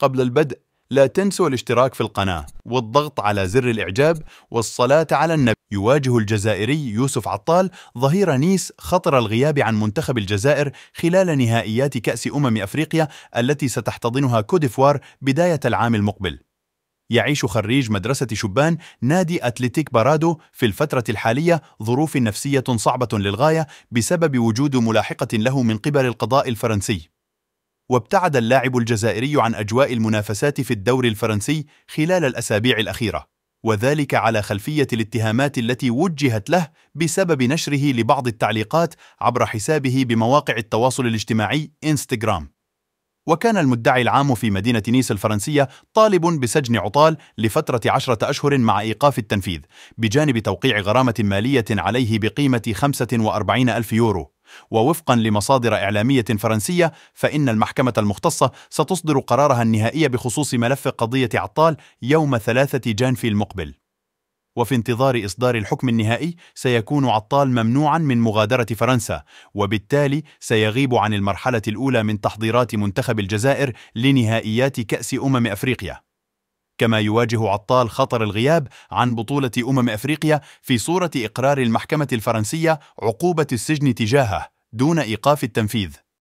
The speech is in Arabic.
قبل البدء لا تنسوا الاشتراك في القناة والضغط على زر الإعجاب والصلاة على النبي. يواجه الجزائري يوسف عطال ظهير نيس خطر الغياب عن منتخب الجزائر خلال نهائيات كأس أفريقيا التي ستحتضنها كوديفوار بداية العام المقبل. يعيش خريج مدرسة شبان نادي أتلتيك بارادو في الفترة الحالية ظروف نفسية صعبة للغاية بسبب وجود ملاحقة له من قبل القضاء الفرنسي. وابتعد اللاعب الجزائري عن أجواء المنافسات في الدوري الفرنسي خلال الأسابيع الأخيرة، وذلك على خلفية الاتهامات التي وجهت له بسبب نشره لبعض التعليقات عبر حسابه بمواقع التواصل الاجتماعي إنستغرام. وكان المدعي العام في مدينة نيس الفرنسية طالب بسجن عطال لفترة 10 أشهر مع إيقاف التنفيذ، بجانب توقيع غرامة مالية عليه بقيمة 45 ألف يورو. ووفقا لمصادر إعلامية فرنسية، فإن المحكمة المختصة ستصدر قرارها النهائي بخصوص ملف قضية عطال يوم 3 جانفي المقبل. وفي انتظار إصدار الحكم النهائي سيكون عطال ممنوعا من مغادرة فرنسا، وبالتالي سيغيب عن المرحلة الأولى من تحضيرات منتخب الجزائر لنهائيات كأس أفريقيا. كما يواجه عطال خطر الغياب عن بطولة أفريقيا في صورة إقرار المحكمة الفرنسية عقوبة السجن تجاهه دون إيقاف التنفيذ.